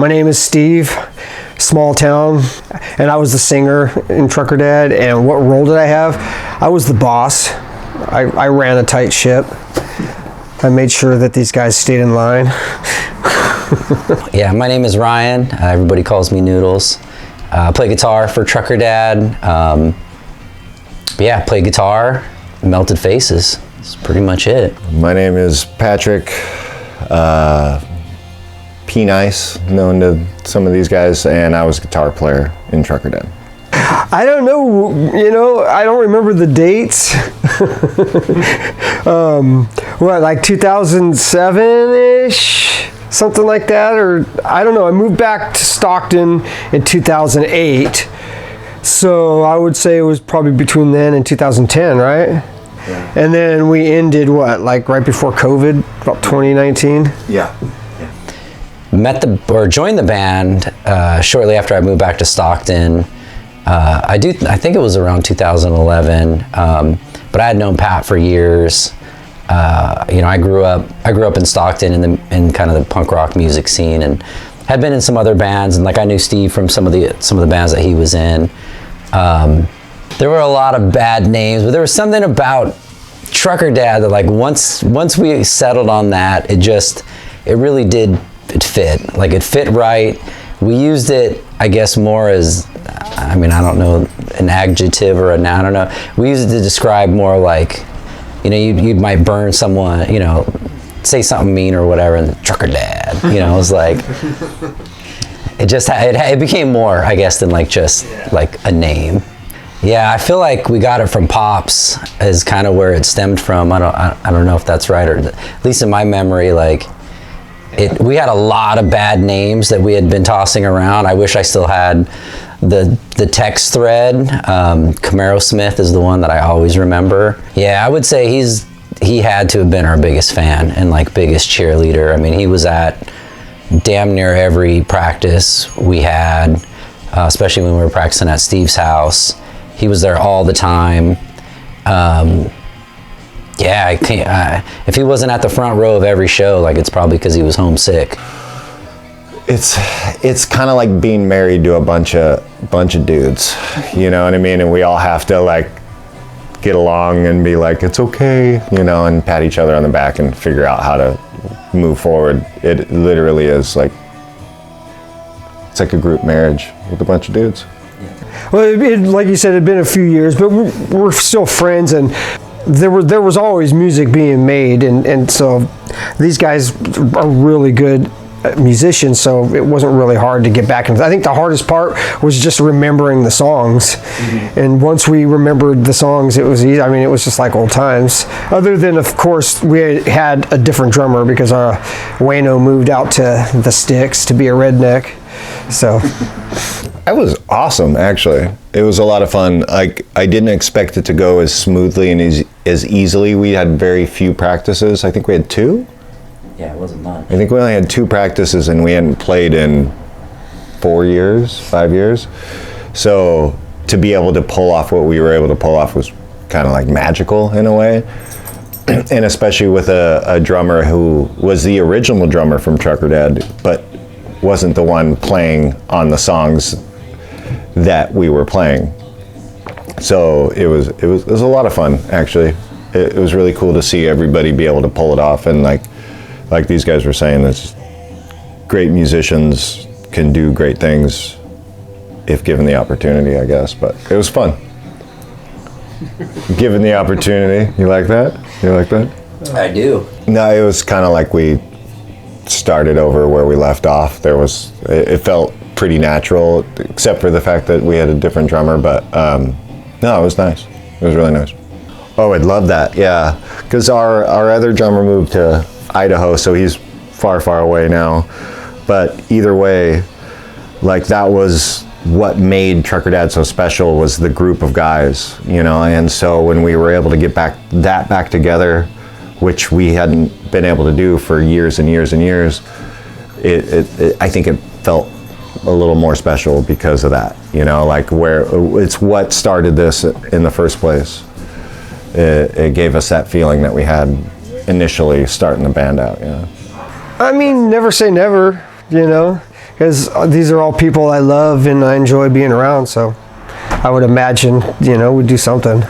My name is Steve, small town, and I was the singer in Trucker Dad. And what role did I have? I was the boss. I ran a tight ship. I made sure that these guys stayed in line. Yeah, my name is Ryan. Everybody calls me Noodles. Play guitar for Trucker Dad. Yeah, play guitar, Melted Faces. That's pretty much it. My name is Patrick. P-Nice, known to some of these guys, and I was a guitar player in Trucker Dad. I don't know, I don't remember the dates. Like 2007-ish? Something like that, or I don't know. I moved back to Stockton in 2008. So I would say it was probably between then and 2010, right? Yeah. And then we ended like right before COVID, about 2019? Yeah. Joined the band shortly after I moved back to Stockton. I think it was around 2011, but I had known Pat for years. I grew up in Stockton in kind of the punk rock music scene, and had been in some other bands, and like I knew Steve from some of the bands that he was in. There were a lot of bad names, but there was something about Trucker Dad that, like, once we settled on that, it really did. It fit. Like, it fit right. We used it, I guess, more as, I don't know, an adjective or a noun, I don't know. We used it to describe more like, you might burn someone, say something mean or whatever, and Trucker Dad, it was like, it became more, I guess, than like just like a name. Yeah, I feel like we got it from Pops is kind of where it stemmed from. I don't know if that's right, or at least in my memory, like, we had a lot of bad names that we had been tossing around. I wish I still had the text thread. Camaro Smith is the one that I always remember. Yeah, I would say he had to have been our biggest fan and like biggest cheerleader. I mean, he was at damn near every practice we had, especially when we were practicing at Steve's house. He was there all the time. Yeah, I can't. If he wasn't at the front row of every show, like, it's probably because he was homesick. It's kind of like being married to a bunch of dudes, you know what I mean? And we all have to like get along and be like, it's okay, and pat each other on the back and figure out how to move forward. It literally is like, it's like a group marriage with a bunch of dudes. Well, like you said, it had been a few years, but we're still friends, and there was always music being made, and so these guys are really good musicians, so it wasn't really hard to get back. And I think the hardest part was just remembering the songs. Mm-hmm. And once we remembered the songs, it was easy. It was just like old times. Other than, of course, we had a different drummer because Wayno moved out to the sticks to be a redneck. So that was awesome, actually. It was a lot of fun. I didn't expect it to go as smoothly and as easily. We had very few practices. I think we had 2. Yeah, it wasn't much. I think we only had 2 practices, and we hadn't played in 5 years. So to be able to pull off what we were able to pull off was kind of like magical in a way. And especially with a drummer who was the original drummer from Trucker Dad, but wasn't the one playing on the songs that we were playing. So it was a lot of fun, actually. It was really cool to see everybody be able to pull it off, and like these guys were saying, it's great musicians can do great things if given the opportunity, I guess. But it was fun. Given the opportunity. You like that? I do. No, it was kind of like we started over where we left off. It felt pretty natural, except for the fact that we had a different drummer, but no, it was nice. It was really nice. Oh, I'd love that, yeah. Because our other drummer moved to Idaho, so he's far, far away now. But either way, like, that was what made Trucker Dad so special, was the group of guys, and so when we were able to get back together, which we hadn't been able to do for years and years and years, I think it felt a little more special because of that, like, where it's what started this in the first place. It gave us that feeling that we had initially starting the band out. Never say never, because these are all people I love and I enjoy being around. So I would imagine, we'd do something.